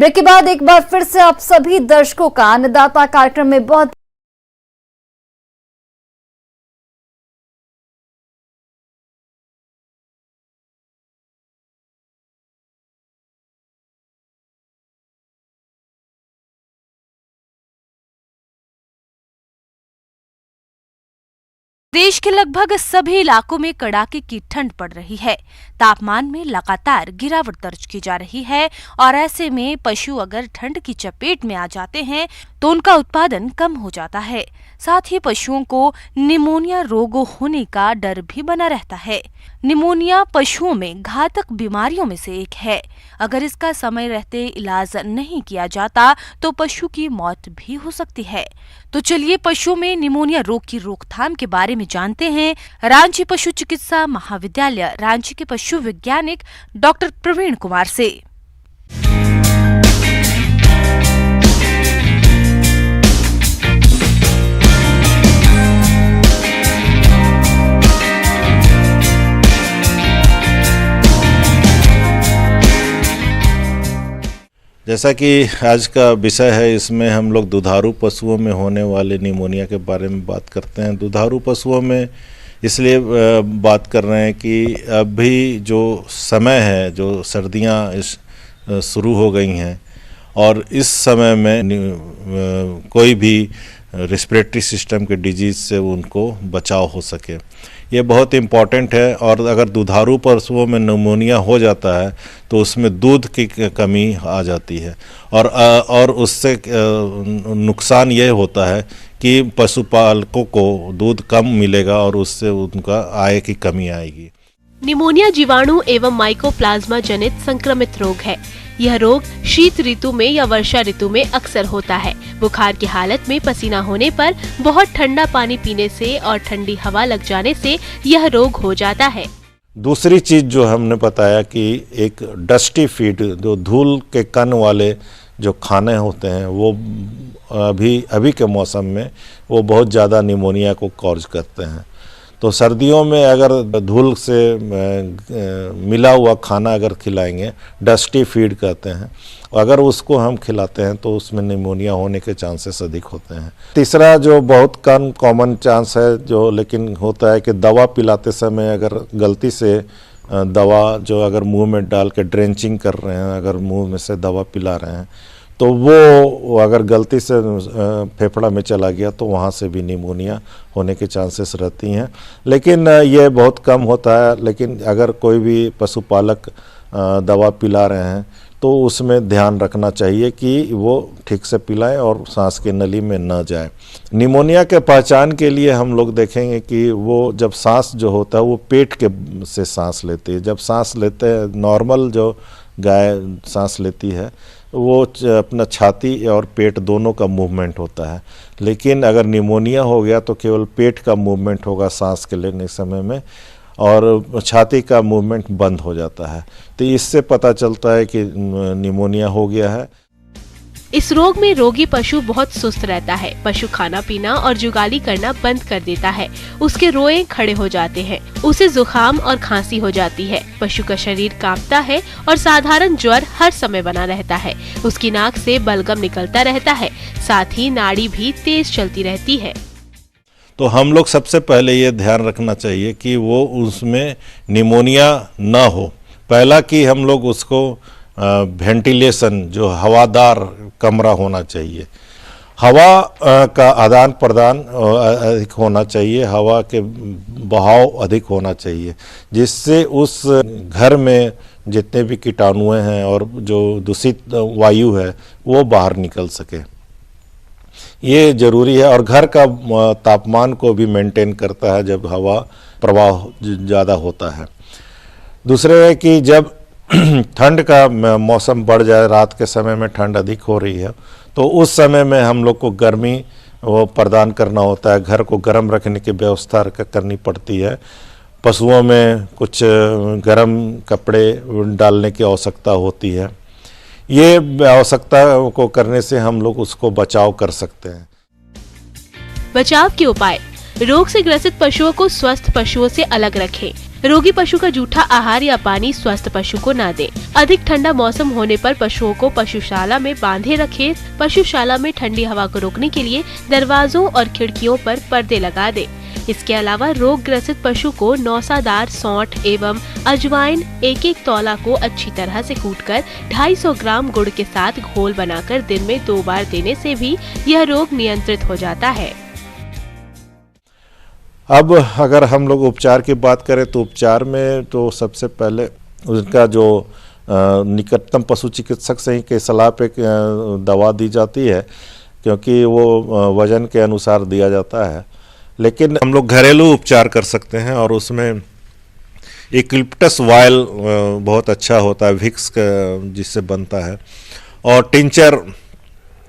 Break के बाद एक बार फिर से आप सभी दर्शकों का अन्नदाता कार्यक्रम में बहुत देश के लगभग सभी इलाकों में कड़ाके की ठंड पड़ रही है। तापमान में लगातार गिरावट दर्ज की जा रही है और ऐसे में पशु अगर ठंड की चपेट में आ जाते हैं तो उनका उत्पादन कम हो जाता है। साथ ही पशुओं को निमोनिया रोग होने का डर भी बना रहता है। निमोनिया पशुओं में घातक बीमारियों में से एक है। अगर इसका समय रहते इलाज नहीं किया जाता तो पशु की मौत भी हो सकती है। तो चलिए पशुओं में निमोनिया रोग की रोकथाम के बारे में जानते हैं रांची पशु चिकित्सा महाविद्यालय रांची के पशु वैज्ञानिक डॉक्टर प्रवीण कुमार से। जैसा कि आज का विषय है, इसमें हम लोग दुधारू पशुओं में होने वाले निमोनिया के बारे में बात करते हैं। दुधारू पशुओं में इसलिए बात कर रहे हैं कि अभी जो समय है, जो सर्दियां शुरू हो गई हैं और इस समय में कोई भी रेस्पिरेटरी सिस्टम के डिजीज़ से उनको बचाव हो सके, ये बहुत इम्पॉर्टेंट है। और अगर दुधारू पशुओं में निमोनिया हो जाता है तो उसमें दूध की कमी आ जाती है और उससे नुकसान ये होता है कि पशुपालकों को दूध कम मिलेगा और उससे उनका आय की कमी आएगी। निमोनिया जीवाणु एवं माइकोप्लाज्मा जनित संक्रमित रोग है। यह रोग शीत ऋतु में या वर्षा ऋतु में अक्सर होता है। बुखार की हालत में पसीना होने पर, बहुत ठंडा पानी पीने से और ठंडी हवा लग जाने से यह रोग हो जाता है। दूसरी चीज जो हमने बताया कि एक डस्टी फीड, जो धूल के कण वाले जो खाने होते हैं, वो अभी के मौसम में वो बहुत ज़्यादा निमोनिया को कॉज करते हैं। तो सर्दियों में अगर धूल से मिला हुआ खाना अगर खिलाएंगे, डस्टी फीड कहते हैं, अगर उसको हम खिलाते हैं तो उसमें निमोनिया होने के चांसेस अधिक होते हैं। तीसरा जो बहुत कम कॉमन चांस है, जो लेकिन होता है कि दवा पिलाते समय अगर गलती से दवा जो अगर मुंह में डाल के ड्रेंचिंग कर रहे हैं, अगर मुंह में से दवा पिला रहे हैं तो वो अगर गलती से फेफड़ा में चला गया तो वहाँ से भी निमोनिया होने के चांसेस रहती हैं। लेकिन ये बहुत कम होता है। लेकिन अगर कोई भी पशुपालक दवा पिला रहे हैं तो उसमें ध्यान रखना चाहिए कि वो ठीक से पिलाएं और सांस की नली में न जाए। निमोनिया के पहचान के लिए हम लोग देखेंगे कि वो जब सांस जो होता है वो पेट के से सांस लेती है। जब सांस लेते हैं, नॉर्मल जो गाय सांस लेती है, वो अपना छाती और पेट दोनों का मूवमेंट होता है। लेकिन अगर निमोनिया हो गया तो केवल पेट का मूवमेंट होगा सांस के लेने समय में और छाती का मूवमेंट बंद हो जाता है। तो इससे पता चलता है कि निमोनिया हो गया है। इस रोग में रोगी पशु बहुत सुस्त रहता है। पशु खाना पीना और जुगाली करना बंद कर देता है। उसके रोए खड़े हो जाते हैं। उसे जुकाम और खांसी हो जाती है। पशु का शरीर कांपता है और साधारण ज्वर हर समय बना रहता है। उसकी नाक से बलगम निकलता रहता है। साथ ही नाड़ी भी तेज चलती रहती है। तो हम लोग सबसे पहले ये ध्यान रखना चाहिए कि वो उसमें निमोनिया ना हो। पहला कि हम लोग उसको वेंटिलेशन, जो हवादार कमरा होना चाहिए, हवा का आदान प्रदान अधिक होना चाहिए, हवा के बहाव अधिक होना चाहिए, जिससे उस घर में जितने भी कीटाणु हैं और जो दूषित वायु है वो बाहर निकल सके। ये जरूरी है। और घर का तापमान को भी मेंटेन करता है जब हवा प्रवाह ज़्यादा होता है। दूसरे है कि जब ठंड का मौसम बढ़ जाए, रात के समय में ठंड अधिक हो रही है, तो उस समय में हम लोग को गर्मी वो प्रदान करना होता है। घर को गर्म रखने की व्यवस्था करनी पड़ती है। पशुओं में कुछ गर्म कपड़े डालने की आवश्यकता होती है। ये आवश्यकता को करने से हम लोग उसको बचाव कर सकते हैं। बचाव के उपाय: रोग से ग्रसित पशुओं को स्वस्थ पशुओं से अलग रखें। रोगी पशु का जूठा आहार या पानी स्वस्थ पशु को न दें। अधिक ठंडा मौसम होने पर पशुओं को पशुशाला में बांधे रखें। पशुशाला में ठंडी हवा को रोकने के लिए दरवाजों और खिड़कियों पर पर्दे लगा दें। इसके अलावा रोग ग्रसित पशु को नौसादार, सौंठ एवं अजवाइन एक तौला को अच्छी तरह से कूटकर 250 ग्राम गुड़ के साथ घोल बनाकर दिन में 2 बार देने से भी यह रोग नियंत्रित हो जाता है। अब अगर हम लोग उपचार की बात करें तो उपचार में तो सबसे पहले उनका जो निकटतम पशु चिकित्सक से ही के सलाह पे दवा दी जाती है, क्योंकि वो वजन के अनुसार दिया जाता है। लेकिन हम लोग घरेलू उपचार कर सकते हैं और उसमें यूकलिप्टस ऑयल बहुत अच्छा होता है, विक्स जिससे बनता है, और टिंचर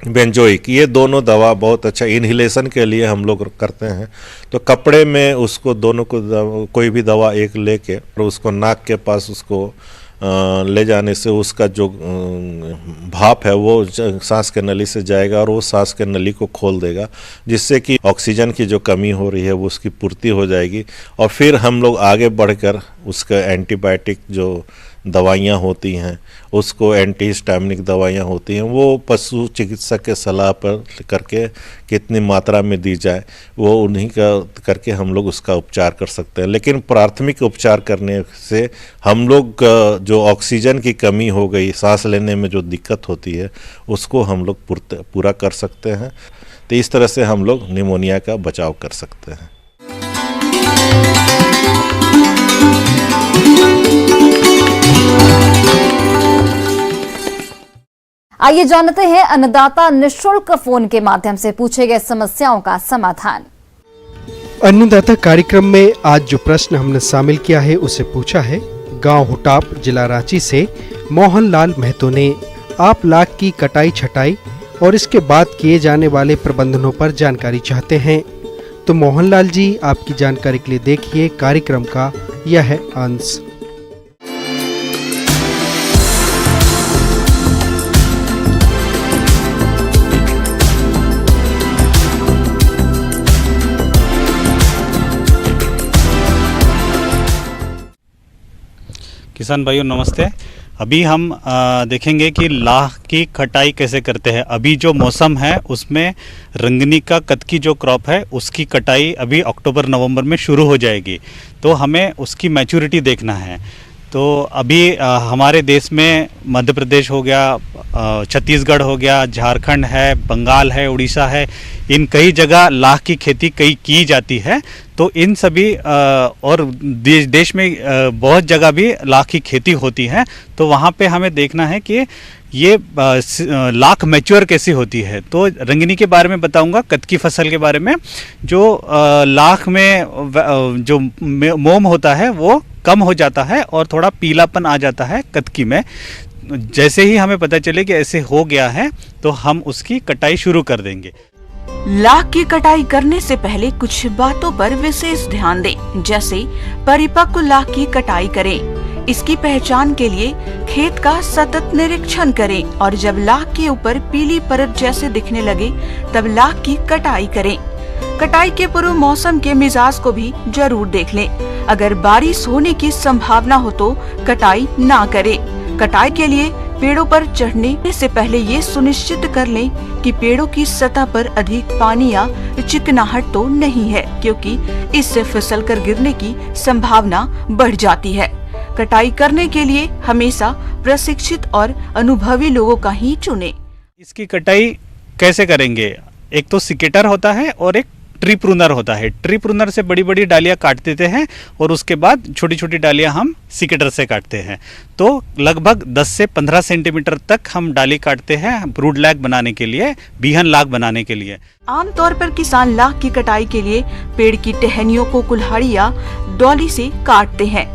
बेंजोइक, ये दोनों दवा बहुत अच्छा इन्हिलेशन के लिए हम लोग करते हैं। तो कपड़े में उसको दोनों को कोई भी दवा एक लेके और उसको नाक के पास उसको ले जाने से उसका जो भाप है वो सांस के नली से जाएगा और वो सांस के नली को खोल देगा, जिससे कि ऑक्सीजन की जो कमी हो रही है वो उसकी पूर्ति हो जाएगी। और फिर हम लोग आगे बढ़कर उसका एंटीबायोटिक जो दवाइयाँ होती हैं, उसको एंटीहिस्टामिनिक दवाइयाँ होती हैं, वो पशु चिकित्सक के सलाह पर करके कितनी मात्रा में दी जाए वो उन्हीं का करके हम लोग उसका उपचार कर सकते हैं। लेकिन प्राथमिक उपचार करने से हम लोग जो ऑक्सीजन की कमी हो गई, सांस लेने में जो दिक्कत होती है, उसको हम लोग पूरा कर सकते हैं। तो इस तरह से हम लोग निमोनिया का बचाव कर सकते हैं। आइए जानते हैं अन्नदाता निःशुल्क फोन के माध्यम से पूछे गए समस्याओं का समाधान। अन्नदाता कार्यक्रम में आज जो प्रश्न हमने शामिल किया है उसे पूछा है गांव हुटाप, जिला रांची से मोहनलाल महतो ने। आप लाख की कटाई छटाई और इसके बाद किए जाने वाले प्रबंधनों पर जानकारी चाहते हैं। तो मोहनलाल जी, आपकी जानकारी के लिए देखिए कार्यक्रम का यह अंश। किसान भाइयों नमस्ते। अभी हम देखेंगे कि लाख की कटाई कैसे करते हैं। अभी जो मौसम है उसमें रंगनी का कतकी जो क्रॉप है उसकी कटाई अभी अक्टूबर नवंबर में शुरू हो जाएगी, तो हमें उसकी मैच्योरिटी देखना है। तो अभी हमारे देश में मध्य प्रदेश हो गया, छत्तीसगढ़ हो गया, झारखंड है, बंगाल है, उड़ीसा है, इन कई जगह लाख की खेती कई की जाती है। तो इन सभी और देश में बहुत जगह भी लाख की खेती होती है। तो वहाँ पे हमें देखना है कि ये लाख मैच्योर कैसी होती है। तो रंगनी के बारे में बताऊंगा, कतकी फसल के बारे में। जो लाख में जो मोम होता है वो कम हो जाता है और थोड़ा पीलापन आ जाता है कतकी में। जैसे ही हमें पता चले कि ऐसे हो गया है तो हम उसकी कटाई शुरू कर देंगे। लाख की कटाई करने से पहले कुछ बातों पर विशेष ध्यान दें, जैसे परिपक्व लाख की कटाई करें। इसकी पहचान के लिए खेत का सतत निरीक्षण करें और जब लाख के ऊपर पीली परत जैसे दिखने लगे तब लाख की कटाई करें। कटाई के पूर्व मौसम के मिजाज को भी जरूर देख लें। अगर बारिश होने की संभावना हो तो कटाई ना करें। कटाई के लिए पेड़ों पर चढ़ने से पहले ये सुनिश्चित कर लें कि पेड़ों की सतह पर अधिक पानी या चिकनाहट तो नहीं है, क्योंकि इससे फिसलकर गिरने की संभावना बढ़ जाती है। कटाई करने के लिए हमेशा प्रशिक्षित और अनुभवी लोगों का ही चुनें। इसकी कटाई कैसे करेंगे? एक तो सिकेटर होता है और एक ट्री प्रूनर होता है। ट्री प्रूनर से बड़ी बड़ी डालियां काट देते हैं और उसके बाद छोटी छोटी डालियां हम सिकेटर से काटते हैं। तो लगभग 10 से 15 सेंटीमीटर तक हम डाली काटते हैं ब्रूड लैग बनाने के लिए, बीहन लाख बनाने के लिए। आमतौर पर किसान लाख की कटाई के लिए पेड़ की टहनियों को कुल्हाड़ी या डॉली से काटते हैं।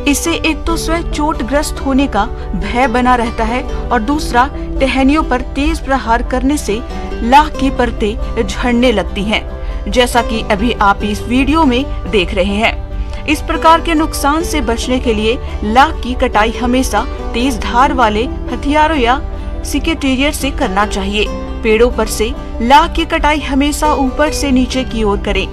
इससे एक तो स्वयं चोटग्रस्त होने का भय बना रहता है और दूसरा टहनियों पर तेज प्रहार करने से लाख की परतें झड़ने लगती हैं, जैसा कि अभी आप इस वीडियो में देख रहे हैं। इस प्रकार के नुकसान से बचने के लिए लाख की कटाई हमेशा तेज धार वाले हथियारों या सिकेटेरियर से करना चाहिए। पेड़ों पर से लाख की कटाई हमेशा ऊपर से नीचे की ओर करें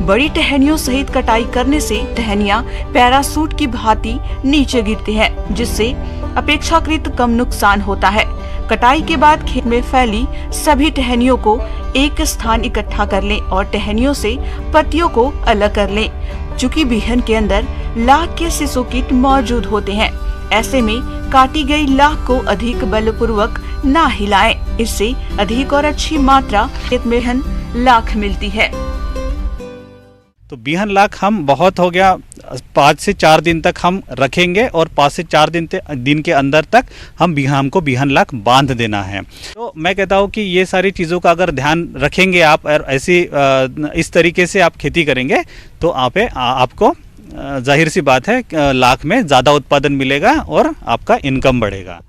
बड़ी टहनियों सहित कटाई करने से टहनियाँ पैरासूट की भांति नीचे गिरती है, जिससे अपेक्षाकृत कम नुकसान होता है। कटाई के बाद खेत में फैली सभी टहनियों को एक स्थान इकट्ठा कर लें और टहनियों से पत्तियों को अलग कर लें। चूँकि बिहन के अंदर लाख के सिसोकीट मौजूद होते हैं, ऐसे में काटी गई लाख को अधिक बलपूर्वक ना हिलाएं। इससे अधिक और अच्छी मात्रा खेत में लाख मिलती है। तो बिहन लाख हम बहुत हो गया 5 से 4 दिन तक हम रखेंगे और 5 से 4 दिन के अंदर तक हमको बिहन लाख बांध देना है। तो मैं कहता हूँ कि ये सारी चीज़ों का अगर ध्यान रखेंगे आप और ऐसी इस तरीके से आप खेती करेंगे तो आपको जाहिर सी बात है लाख में ज़्यादा उत्पादन मिलेगा और आपका इनकम बढ़ेगा।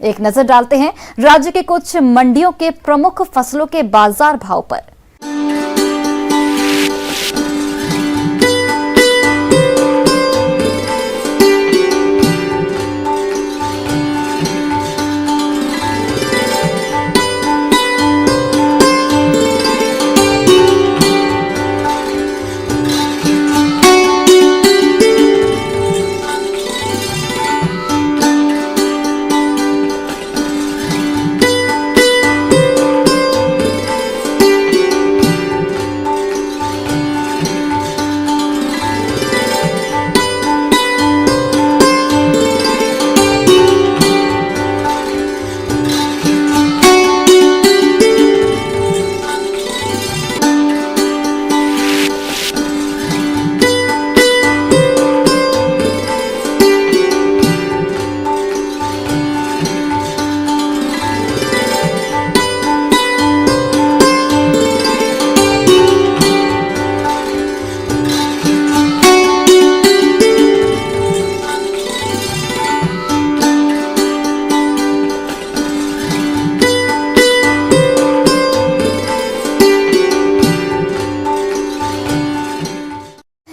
एक नजर डालते हैं राज्य के कुछ मंडियों के प्रमुख फसलों के बाजार भाव पर।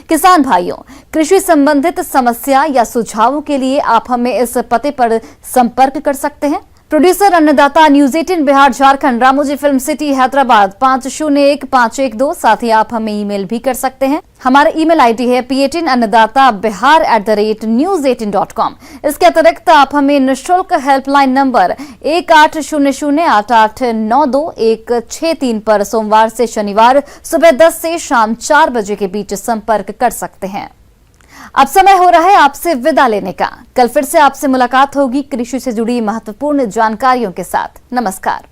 किसान भाइयों, कृषि संबंधित समस्या या सुझावों के लिए आप हमें इस पते पर संपर्क कर सकते हैं। प्रोड्यूसर अन्नदाता news 18 Bihar Jharkhand, Ramoji film city Hyderabad 501512। साथ ही आप हमें ईमेल भी कर सकते हैं। हमारा ईमेल आईडी है p18annadatabihar@news18.com। इसके अतिरिक्त आप हमें निःशुल्क हेल्पलाइन नंबर 18008892 पर सोमवार से शनिवार सुबह 10 से शाम 4 बजे के बीच संपर्क कर सकते हैं। अब समय हो रहा है आपसे विदा लेने का। कल फिर से आपसे मुलाकात होगी कृषि से जुड़ी महत्वपूर्ण जानकारियों के साथ। नमस्कार।